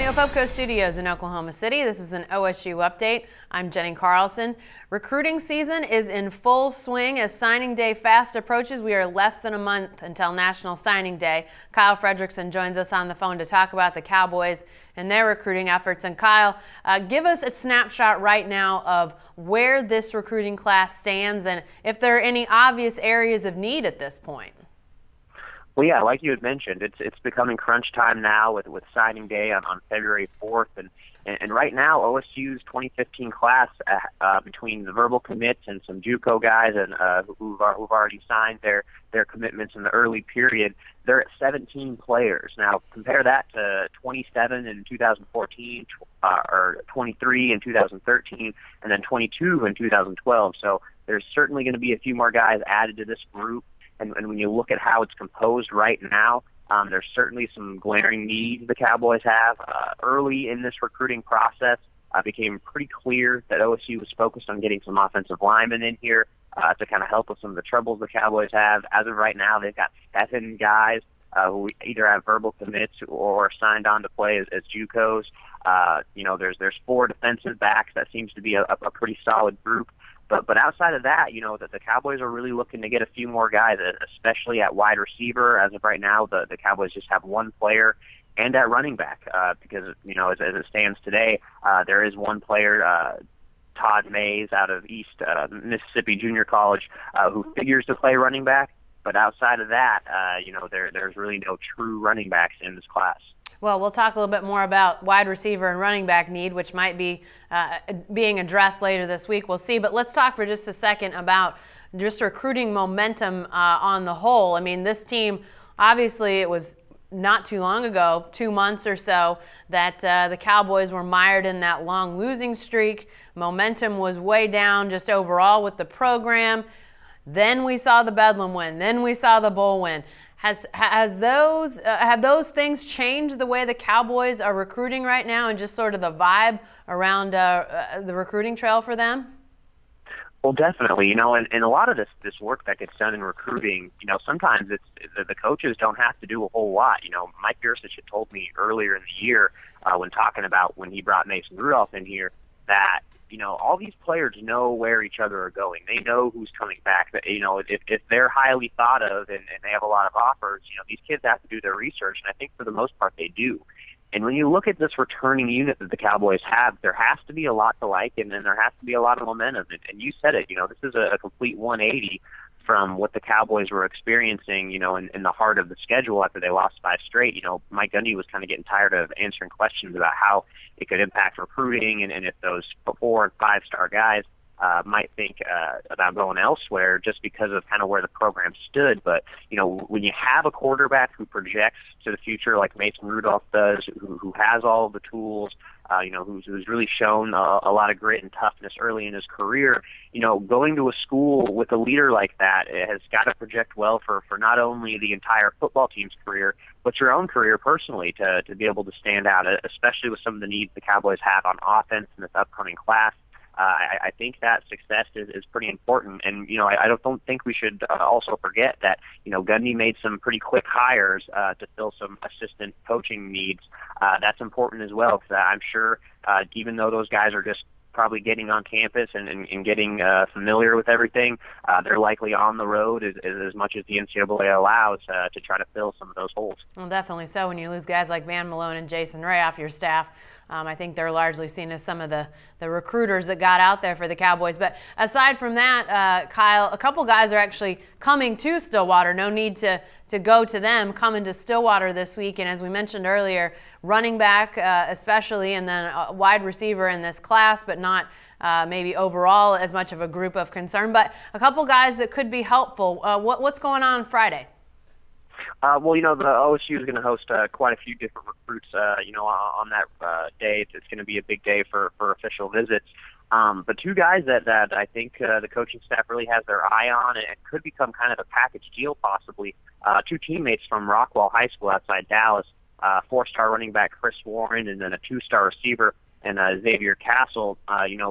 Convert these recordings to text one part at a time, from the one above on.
the Opopco Studios in Oklahoma City. This is an OSU update. I'm Jenny Carlson. Recruiting season is in full swing as signing day fast approaches. We are less than a month until National Signing Day. Kyle Fredrickson joins us on the phone to talk about the Cowboys and their recruiting efforts. And Kyle, give us a snapshot right now of where this recruiting class stands and if there are any obvious areas of need at this point. Well, yeah, like you had mentioned, it's becoming crunch time now with signing day on February 4th, and right now OSU's 2015 class, between the verbal commits and some JUCO guys and who've already signed their commitments in the early period, they're at 17 players. Now compare that to 27 in 2014, or 23 in 2013, and then 22 in 2012. So there's certainly going to be a few more guys added to this group. And when you look at how it's composed right now, there's certainly some glaring needs the Cowboys have. Early in this recruiting process, became pretty clear that OSU was focused on getting some offensive linemen in here to kind of help with some of the troubles the Cowboys have. As of right now, they've got 7 guys who either have verbal commits or signed on to play as JUCOs. There's 4 defensive backs. That seems to be a pretty solid group. But outside of that, that the Cowboys are really looking to get a few more guys, especially at wide receiver. As of right now, the Cowboys just have 1 player, and at running back, because as it stands today, there is 1 player, Todd Mays out of East Mississippi Junior College, who figures to play running back. But outside of that, there's really no true running backs in this class. Well, we'll talk a little bit more about wide receiver and running back need, which might be being addressed later this week. We'll see. But let's talk for just a second about just recruiting momentum on the whole. I mean, this team, obviously, it was not too long ago, 2 months or so, that the Cowboys were mired in that long losing streak. Momentum was way down just overall with the program. Then we saw the Bedlam win. Then we saw the Bowl win. Have those things changed the way the Cowboys are recruiting right now and just sort of the vibe around the recruiting trail for them? Well, definitely. And a lot of this work that gets done in recruiting, sometimes it's the coaches don't have to do a whole lot. Mike Gersich had told me earlier in the year when talking about when he brought Mason Rudolph in here that all these players know where each other are going. They know who's coming back. If they're highly thought of and they have a lot of offers, these kids have to do their research, and I think for the most part they do. And when you look at this returning unit that the Cowboys have, there has to be a lot to like, and then there has to be a lot of momentum. And you said it, this is a complete 180 from what the Cowboys were experiencing, in the heart of the schedule after they lost 5 straight. Mike Gundy was kind of getting tired of answering questions about how it could impact recruiting and if those 4- and 5-star guys might think about going elsewhere just because of kind of where the program stood. But, when you have a quarterback who projects to the future like Mason Rudolph does, who has all of the tools, who's really shown a lot of grit and toughness early in his career, going to a school with a leader like that has got to project well for not only the entire football team's career, but your own career personally to be able to stand out, especially with some of the needs the Cowboys have on offense in this upcoming class. I think that success is pretty important, and I don't think we should also forget that Gundy made some pretty quick hires to fill some assistant coaching needs. That's important as well, because I'm sure even though those guys are just probably getting on campus and getting familiar with everything, they're likely on the road as much as the NCAA allows to try to fill some of those holes. Well, definitely so. When you lose guys like Van Malone and Jason Ray off your staff, I think they're largely seen as some of the recruiters that got out there for the Cowboys. But aside from that, Kyle, a couple guys are actually coming to Stillwater. No need to go to them, coming to Stillwater this week. And as we mentioned earlier, running back especially, and then a wide receiver in this class, but not maybe overall as much of a group of concern. But a couple guys that could be helpful. What's going on Friday? Well, the OSU is going to host quite a few different recruits, on that day. It's going to be a big day for official visits. But 2 guys that I think the coaching staff really has their eye on and could become kind of a package deal possibly. 2 teammates from Rockwall High School outside Dallas, 4-star running back Chris Warren, and then a 2-star receiver and Xavier Castle.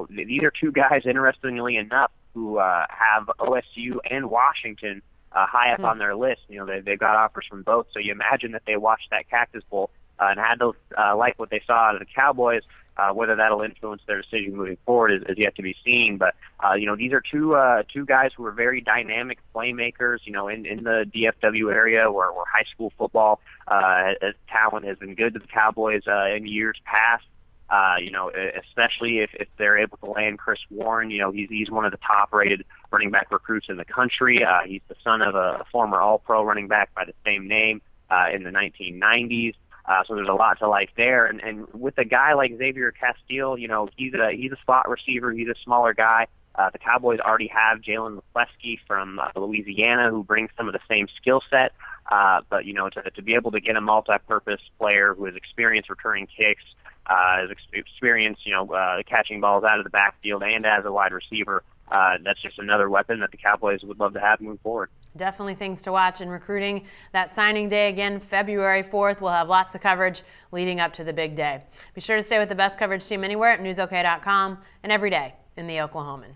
These are 2 guys, interestingly enough, who have OSU and Washington high up on their list. They've got offers from both. So you imagine that they watched that Cactus Bowl and had to like what they saw out of the Cowboys. Whether that'll influence their decision moving forward is yet to be seen. But these are two guys who are very dynamic playmakers. In the DFW area where high school football talent has been good to the Cowboys in years past. Especially if they're able to land Chris Warren. He's one of the top-rated running back recruits in the country. He's the son of a former All-Pro running back by the same name in the 1990s. So there's a lot to like there. And with a guy like Xavier Castile, he's a slot receiver. He's a smaller guy. The Cowboys already have Jalen Leplesky from Louisiana, who brings some of the same skill set. But to be able to get a multi-purpose player who has experience returning kicks, has experience catching balls out of the backfield, and as a wide receiver, that's just another weapon that the Cowboys would love to have moving forward. Definitely things to watch in recruiting. That signing day again, February 4th. We'll have lots of coverage leading up to the big day. Be sure to stay with the best coverage team anywhere at newsok.com and every day in the Oklahoman.